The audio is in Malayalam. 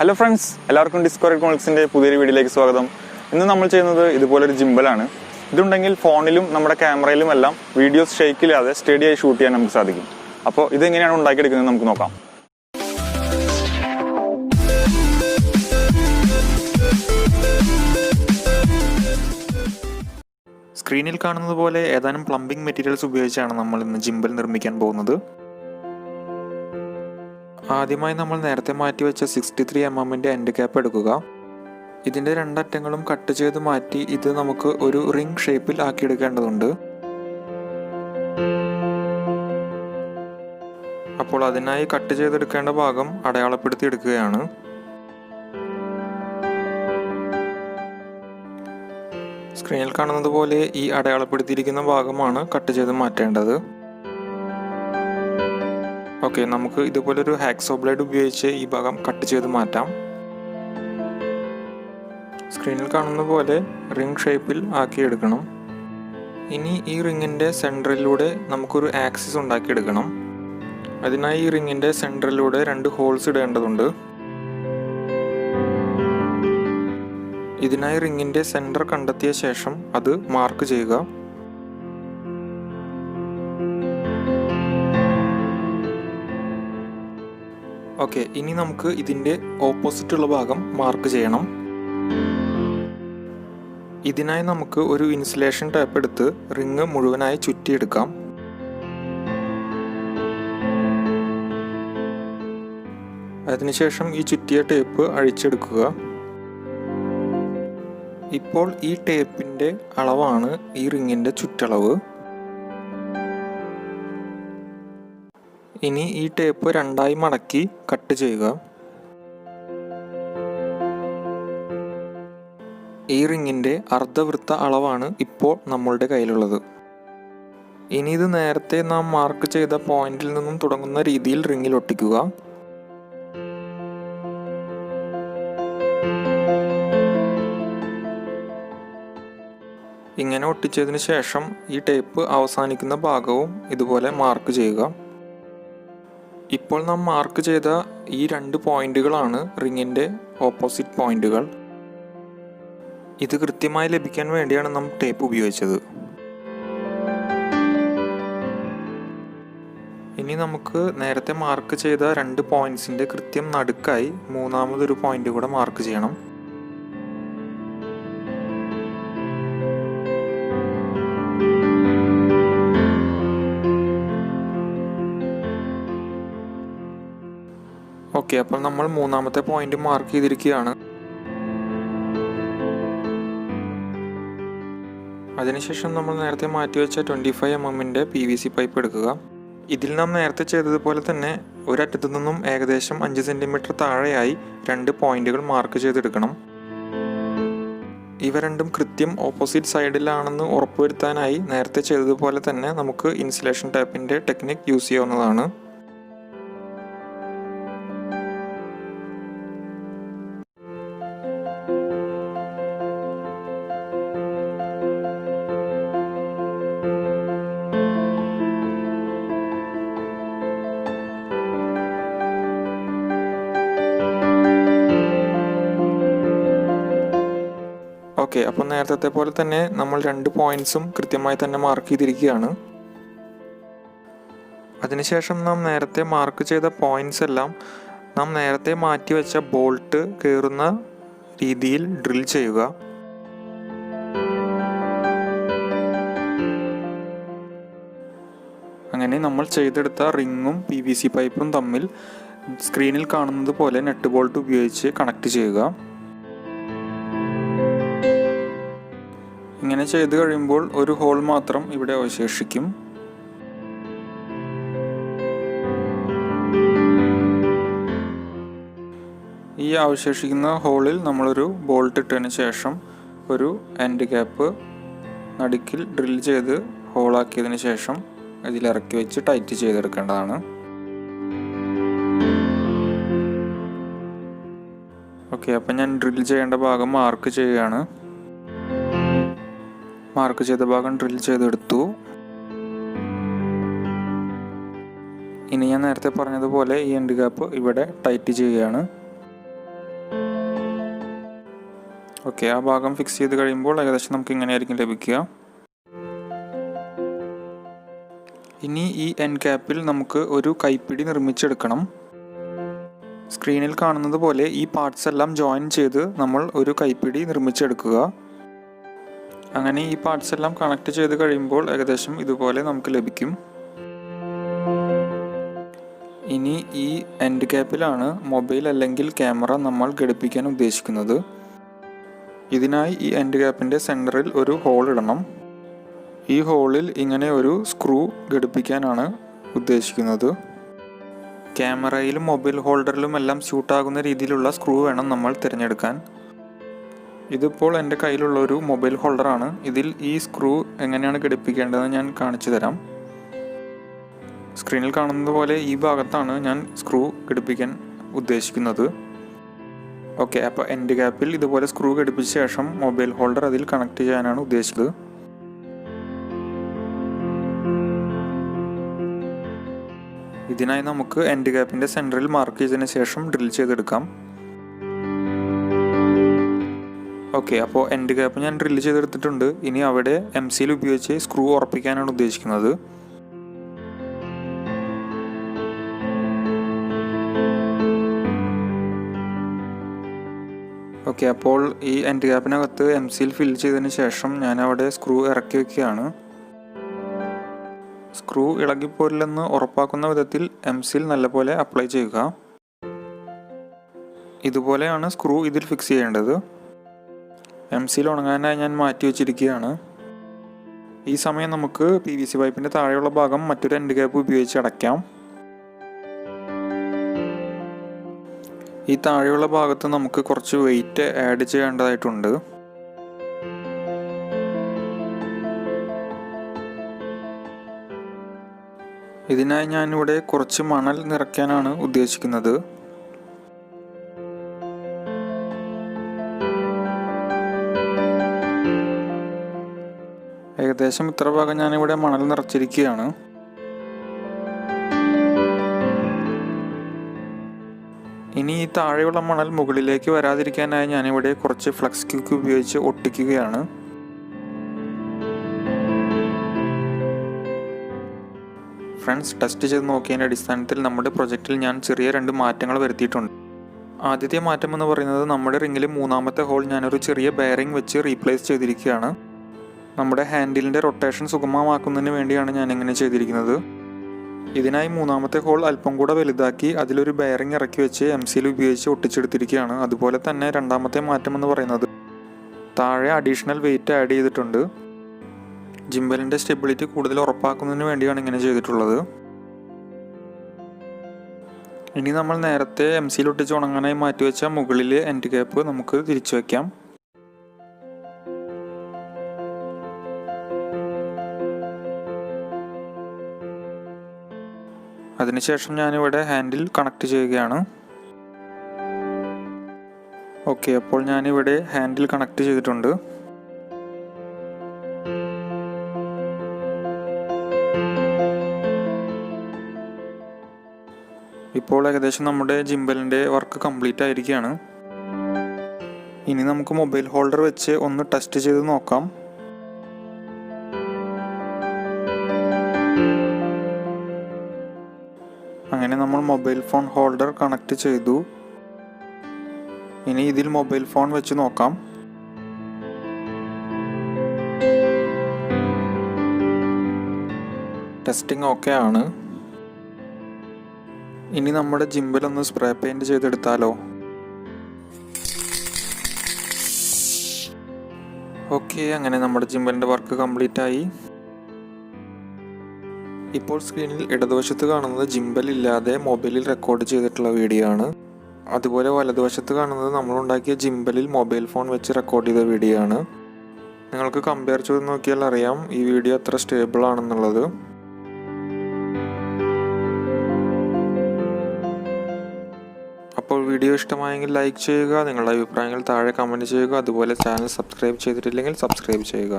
ഹലോ ഫ്രണ്ട്സ്, എല്ലാവർക്കും Chroniclesന്റെ പുതിയൊരു വീഡിയോയിലേക്ക് സ്വാഗതം. ഇന്ന് നമ്മൾ ചെയ്യുന്നത് ഇതുപോലൊരു ജിംബലാണ്. ഇതുണ്ടെങ്കിൽ ഫോണിലും നമ്മുടെ ക്യാമറയിലും എല്ലാം വീഡിയോസ് ഷേക്കില്ലാതെ സ്റ്റഡിയായി ഷൂട്ട് ചെയ്യാൻ നമുക്ക് സാധിക്കും. അപ്പോൾ ഇതെങ്ങനെയാണ് ഉണ്ടാക്കിയെടുക്കുന്നത് നമുക്ക് നോക്കാം. സ്ക്രീനിൽ കാണുന്നത് പോലെ ഏതാനും പ്ലംബിംഗ് മെറ്റീരിയൽസ് ഉപയോഗിച്ചാണ് നമ്മൾ ഇന്ന് ജിംബൽ നിർമ്മിക്കാൻ പോകുന്നത്. ആദ്യമായി നമ്മൾ നേരത്തെ മാറ്റി വെച്ച 63 mm എൻഡ് ക്യാപ്പ് എടുക്കുക. ഇതിൻ്റെ രണ്ടറ്റങ്ങളും കട്ട് ചെയ്ത് മാറ്റി ഇത് നമുക്ക് ഒരു റിംഗ് ഷേപ്പിൽ ആക്കിയെടുക്കേണ്ടതുണ്ട്. അപ്പോൾ അതിനായി കട്ട് ചെയ്തെടുക്കേണ്ട ഭാഗം അടയാളപ്പെടുത്തി എടുക്കുകയാണ്. സ്ക്രീനിൽ കാണുന്നത് പോലെ ഈ അടയാളപ്പെടുത്തിയിരിക്കുന്ന ഭാഗമാണ് കട്ട് ചെയ്ത് മാറ്റേണ്ടത്. ഓക്കെ, നമുക്ക് ഇതുപോലൊരു ഹാക്സോ ബ്ലേഡ് ഉപയോഗിച്ച് ഈ ഭാഗം കട്ട് ചെയ്ത് മാറ്റാം. സ്ക്രീനിൽ കാണുന്ന പോലെ റിംഗ് ഷേപ്പിൽ ആക്കിയെടുക്കണം. ഇനി ഈ റിങ്ങിൻ്റെ സെൻറ്ററിലൂടെ നമുക്കൊരു ആക്സിസ് ഉണ്ടാക്കിയെടുക്കണം. അതിനായി ഈ റിങ്ങിൻ്റെ സെൻറ്ററിലൂടെ 2 ഹോൾസ് ഇടേണ്ടതുണ്ട്. ഇതിനായി റിങ്ങിൻ്റെ സെൻറ്റർ കണ്ടെത്തിയ ശേഷം അത് മാർക്ക് ചെയ്യുക. ഓക്കെ, ഇനി നമുക്ക് ഇതിൻ്റെ ഓപ്പോസിറ്റുള്ള ഭാഗം മാർക്ക് ചെയ്യണം. ഇതിനായി നമുക്ക് ഒരു ഇൻസുലേഷൻ ടേപ്പ് എടുത്ത് റിങ് മുഴുവനായി ചുറ്റിയെടുക്കാം. അതിനുശേഷം ഈ ചുറ്റിയ ടേപ്പ് അഴിച്ചെടുക്കുക. ഇപ്പോൾ ഈ ടേപ്പിൻ്റെ അളവാണ് ഈ റിങ്ങിൻ്റെ ചുറ്റളവ്. ഇനി ഈ ടേപ്പ് 2ആയി മടക്കി കട്ട് ചെയ്യുക. ഈ റിങ്ങിൻ്റെ അർദ്ധവൃത്ത അളവാണ് ഇപ്പോൾ നമ്മളുടെ കയ്യിലുള്ളത്. ഇനി ഇത് നേരത്തെ നാം മാർക്ക് ചെയ്ത പോയിന്റിൽ നിന്നും തുടങ്ങുന്ന രീതിയിൽ റിങ്ങിൽ ഒട്ടിക്കുക. ഇങ്ങനെ ഒട്ടിച്ചതിന് ശേഷം ഈ ടേപ്പ് അവസാനിക്കുന്ന ഭാഗവും ഇതുപോലെ മാർക്ക് ചെയ്യുക. ഇപ്പോൾ നാം മാർക്ക് ചെയ്ത ഈ 2 പോയിന്റുകളാണ് റിങ്ങിൻ്റെ ഓപ്പോസിറ്റ് പോയിന്റുകൾ. ഇത് കൃത്യമായി ലഭിക്കാൻ വേണ്ടിയാണ് നാം ടേപ്പ് ഉപയോഗിച്ചത്. ഇനി നമുക്ക് നേരത്തെ മാർക്ക് ചെയ്ത 2 പോയിന്റ്സിൻ്റെ കൃത്യം നടുക്കായി മൂന്നാമതൊരു പോയിന്റ് കൂടെ മാർക്ക് ചെയ്യണം. ഓക്കെ, അപ്പോൾ നമ്മൾ മൂന്നാമത്തെ പോയിന്റ് മാർക്ക് ചെയ്തിരിക്കുകയാണ്. അതിനുശേഷം നമ്മൾ നേരത്തെ മാറ്റിവെച്ച 25 mm PVC പൈപ്പ് എടുക്കുക. ഇതിൽ നാം നേരത്തെ ചെയ്തതുപോലെ തന്നെ ഒരറ്റത്തു നിന്നും ഏകദേശം 5 cm താഴെയായി 2 പോയിന്റുകൾ മാർക്ക് ചെയ്തെടുക്കണം. ഇവ രണ്ടും കൃത്യം ഓപ്പോസിറ്റ് സൈഡിലാണെന്ന് ഉറപ്പുവരുത്താനായി നേരത്തെ ചെയ്തതുപോലെ തന്നെ നമുക്ക് ഇൻസുലേഷൻ ടേപ്പിൻ്റെ ടെക്നിക് യൂസ് ചെയ്യാവുന്നതാണ്. ഓക്കെ, അപ്പോൾ നേരത്തെ പോലെ തന്നെ നമ്മൾ 2 പോയിന്റ്സും കൃത്യമായി തന്നെ മാർക്ക് ചെയ്തിരിക്കുകയാണ്. അതിനുശേഷം നാം നേരത്തെ മാർക്ക് ചെയ്ത പോയിന്റ്സ് എല്ലാം നാം നേരത്തെ മാറ്റി വെച്ച ബോൾട്ട് കയറുന്ന രീതിയിൽ ഡ്രിൽ ചെയ്യുക. അങ്ങനെ നമ്മൾ ചെയ്തെടുത്ത റിങ്ങും PVC പൈപ്പും തമ്മിൽ സ്ക്രീനിൽ കാണുന്നത് പോലെ നെറ്റ് ബോൾട്ട് ഉപയോഗിച്ച് കണക്ട് ചെയ്യുക. ഇങ്ങനെ ചെയ്ത് കഴിയുമ്പോൾ ഒരു ഹോൾ മാത്രം ഇവിടെ അവശേഷിക്കും. ഈ അവശേഷിക്കുന്ന ഹോളിൽ നമ്മളൊരു ബോൾട്ട് ഇട്ടതിന് ശേഷം ഒരു എൻഡ് ക്യാപ്പ് നടുക്കിൽ ഡ്രിൽ ചെയ്ത് ഹോളാക്കിയതിന് ശേഷം ഇതിലിറക്കി വെച്ച് ടൈറ്റ് ചെയ്തെടുക്കേണ്ടതാണ്. ഓക്കെ, അപ്പം ഞാൻ ഡ്രിൽ ചെയ്യേണ്ട ഭാഗം മാർക്ക് ചെയ്യുകയാണ്. മാർക്ക് ചെയ്ത ഭാഗം ഡ്രിൽ ചെയ്തെടുത്തു. ഇനി ഞാൻ നേരത്തെ പറഞ്ഞതുപോലെ ഈ എൻഡ് ക്യാപ്പ് ഇവിടെ ടൈറ്റ് ചെയ്യുകയാണ്. ഓക്കെ, ആ ഭാഗം ഫിക്സ് ചെയ്ത് കഴിയുമ്പോൾ ഏകദേശം നമുക്ക് ഇങ്ങനെയായിരിക്കും ലഭിക്കുക. ഇനി ഈ എൻഡ് ക്യാപ്പിൽ നമുക്ക് ഒരു കൈപ്പിടി നിർമ്മിച്ചെടുക്കണം. സ്ക്രീനിൽ കാണുന്നത് പോലെ ഈ പാർട്സ് എല്ലാം ജോയിൻ ചെയ്ത് നമ്മൾ ഒരു കൈപ്പിടി നിർമ്മിച്ചെടുക്കുക. അങ്ങനെ ഈ പാർട്സ് എല്ലാം കണക്ട് ചെയ്ത് കഴിയുമ്പോൾ ഏകദേശം ഇതുപോലെ നമുക്ക് ലഭിക്കും. ഇനി ഈ എൻഡ് ക്യാപ്പിലാണ് മൊബൈൽ അല്ലെങ്കിൽ ക്യാമറ നമ്മൾ ഘടിപ്പിക്കാൻ ഉദ്ദേശിക്കുന്നത്. ഇതിനായി ഈ എൻഡ് ക്യാപ്പിൻ്റെ സെൻറ്ററിൽ ഒരു ഹോൾ ഇടണം. ഈ ഹോളിൽ ഇങ്ങനെ ഒരു സ്ക്രൂ ഘടിപ്പിക്കാനാണ് ഉദ്ദേശിക്കുന്നത്. ക്യാമറയിലും മൊബൈൽ ഹോൾഡറിലും എല്ലാം സ്യൂട്ടാകുന്ന രീതിയിലുള്ള സ്ക്രൂ വേണം നമ്മൾ തിരഞ്ഞെടുക്കാൻ. ഇതിപ്പോൾ എൻ്റെ കയ്യിലുള്ള ഒരു മൊബൈൽ ഹോൾഡറാണ്. ഇതിൽ ഈ സ്ക്രൂ എങ്ങനെയാണ് ഘടിപ്പിക്കേണ്ടതെന്ന് ഞാൻ കാണിച്ചു തരാം. സ്ക്രീനിൽ കാണുന്നത് പോലെ ഈ ഭാഗത്താണ് ഞാൻ സ്ക്രൂ ഘടിപ്പിക്കാൻ ഉദ്ദേശിക്കുന്നത്. ഓക്കെ, അപ്പോൾ എൻഡ് ക്യാപ്പിൽ ഇതുപോലെ സ്ക്രൂ ഘടിപ്പിച്ച ശേഷം മൊബൈൽ ഹോൾഡർ അതിൽ കണക്ട് ചെയ്യാനാണ് ഉദ്ദേശിച്ചത്. ഇതിനായി നമുക്ക് എൻഡ് ക്യാപ്പിൻ്റെ സെൻറ്ററിൽ മാർക്ക് ചെയ്തതിന് ശേഷം ഡ്രിൽ ചെയ്തെടുക്കാം. ഓക്കെ, അപ്പോൾ എൻഡ് ക്യാപ്പ് ഞാൻ ഡ്രിൽ ചെയ്തെടുത്തിട്ടുണ്ട്. ഇനി അവിടെ MC ഉപയോഗിച്ച് സ്ക്രൂ ഉറപ്പിക്കാനാണ് ഉദ്ദേശിക്കുന്നത്. ഓക്കെ, അപ്പോൾ ഈ എൻഡ് ക്യാപ്പിനകത്ത് MC ഫിൽ ചെയ്തതിന് ശേഷം ഞാൻ അവിടെ സ്ക്രൂ ഇറക്കി വയ്ക്കുകയാണ്. സ്ക്രൂ ഇളകിപ്പോരില്ലെന്ന് ഉറപ്പാക്കുന്ന വിധത്തിൽ MC നല്ലപോലെ അപ്ലൈ ചെയ്യുക. ഇതുപോലെയാണ് സ്ക്രൂ ഇതിൽ ഫിക്സ് ചെയ്യേണ്ടത്. MC ഉണങ്ങാനായി ഞാൻ മാറ്റി വെച്ചിരിക്കുകയാണ്. ഈ സമയം നമുക്ക് PVC പൈപ്പിൻ്റെ താഴെയുള്ള ഭാഗം മറ്റൊരു എൻഡ് ക്യാപ്പ് ഉപയോഗിച്ച് അടയ്ക്കാം. ഈ താഴെയുള്ള ഭാഗത്ത് നമുക്ക് കുറച്ച് വെയിറ്റ് ആഡ് ചെയ്യേണ്ടതായിട്ടുണ്ട്. ഇതിനായി ഞാനിവിടെ കുറച്ച് മണൽ നിറയ്ക്കാനാണ് ഉദ്ദേശിക്കുന്നത്. ഏകദേശം ഇത്ര ഭാഗം ഞാനിവിടെ മണൽ നിറച്ചിരിക്കുകയാണ്. ഇനി ഈ താഴെയുള്ള മണൽ മുകളിലേക്ക് വരാതിരിക്കാനായി ഞാനിവിടെ കുറച്ച് ഫ്ലക്സ് ക്യൂക്ക് ഉപയോഗിച്ച് ഒട്ടിക്കുകയാണ്. ഫ്രണ്ട്സ്, ടെസ്റ്റ് ചെയ്ത് നോക്കിയതിൻ്റെ അടിസ്ഥാനത്തിൽ നമ്മുടെ പ്രൊജക്റ്റിൽ ഞാൻ ചെറിയ 2 മാറ്റങ്ങൾ വരുത്തിയിട്ടുണ്ട്. ആദ്യത്തെ മാറ്റം എന്ന് പറയുന്നത് നമ്മുടെ റിങ്ങിൽ 3ാമത്തെ ഹോൾ ഞാനൊരു ചെറിയ ബെയറിംഗ് വെച്ച് റീപ്ലേസ് ചെയ്തിരിക്കുകയാണ്. നമ്മുടെ ഹാൻഡിലിൻ്റെ റൊട്ടേഷൻ സുഗമമാക്കുന്നതിന് വേണ്ടിയാണ് ഞാനിങ്ങനെ ചെയ്തിരിക്കുന്നത്. ഇതിനായി 3ാമത്തെ ഹോൾ അല്പം കൂടെ വലുതാക്കി അതിലൊരു ബെയറിംഗ് ഇറക്കി വെച്ച് MC ഉപയോഗിച്ച് ഒട്ടിച്ചെടുത്തിരിക്കുകയാണ്. അതുപോലെ തന്നെ 2ാമത്തെ മാറ്റം എന്ന് പറയുന്നത് താഴെ അഡീഷണൽ വെയിറ്റ് ആഡ് ചെയ്തിട്ടുണ്ട്. ജിംബലിൻ്റെ സ്റ്റെബിലിറ്റി കൂടുതൽ ഉറപ്പാക്കുന്നതിന് വേണ്ടിയാണ് ഇങ്ങനെ ചെയ്തിട്ടുള്ളത്. ഇനി നമ്മൾ നേരത്തെ MC ഒട്ടിച്ച് ഉണങ്ങാനായി മാറ്റിവെച്ച മുകളിലെ എൻഡ് ക്യാപ്പ് നമുക്ക് തിരിച്ചു വയ്ക്കാം. അതിനുശേഷം ഞാനിവിടെ ഹാൻഡിൽ കണക്ട് ചെയ്യുകയാണ്. ഓക്കെ, അപ്പോൾ ഞാനിവിടെ ഹാൻഡിൽ കണക്ട് ചെയ്തിട്ടുണ്ട്. ഇപ്പോൾ ഏകദേശം നമ്മുടെ ജിംബലിൻ്റെ വർക്ക് കംപ്ലീറ്റ് ആയിരിക്കുകയാണ്. ഇനി നമുക്ക് മൊബൈൽ ഹോൾഡർ വെച്ച് ഒന്ന് ടെസ്റ്റ് ചെയ്ത് നോക്കാം. അങ്ങനെ നമ്മൾ മൊബൈൽ ഫോൺ ഹോൾഡർ കണക്ട് ചെയ്തു. ഇനി ഇതിൽ മൊബൈൽ ഫോൺ വെച്ച് നോക്കാം. ടെസ്റ്റിംഗ് ഓക്കെ ആണ്. ഇനി നമ്മുടെ ജിംബൽ ഒന്ന് സ്പ്രേ പെയിൻറ് ചെയ്തെടുത്താലോ? ഓക്കെ, അങ്ങനെ നമ്മുടെ ജിംബലിൻ്റെ വർക്ക് കംപ്ലീറ്റ് ആയി. ഇപ്പോൾ സ്ക്രീനിൽ ഇടതുവശത്ത് കാണുന്നത് ജിംബൽ ഇല്ലാതെ മൊബൈലിൽ റെക്കോർഡ് ചെയ്തിട്ടുള്ള വീഡിയോ ആണ്. അതുപോലെ വലതുവശത്ത് കാണുന്നത് നമ്മളുണ്ടാക്കിയ ജിംബലിൽ മൊബൈൽ ഫോൺ വെച്ച് റെക്കോർഡ് ചെയ്ത വീഡിയോ ആണ്. നിങ്ങൾക്ക് കമ്പയർ ചെയ്ത് നോക്കിയാൽ അറിയാം ഈ വീഡിയോ എത്ര സ്റ്റേബിൾ ആണെന്നുള്ളത്. അപ്പോൾ വീഡിയോ ഇഷ്ടമായെങ്കിൽ ലൈക്ക് ചെയ്യുക, നിങ്ങളുടെ അഭിപ്രായങ്ങൾ താഴെ കമൻറ്റ് ചെയ്യുക. അതുപോലെ ചാനൽ സബ്സ്ക്രൈബ് ചെയ്തിട്ടില്ലെങ്കിൽ സബ്സ്ക്രൈബ് ചെയ്യുക.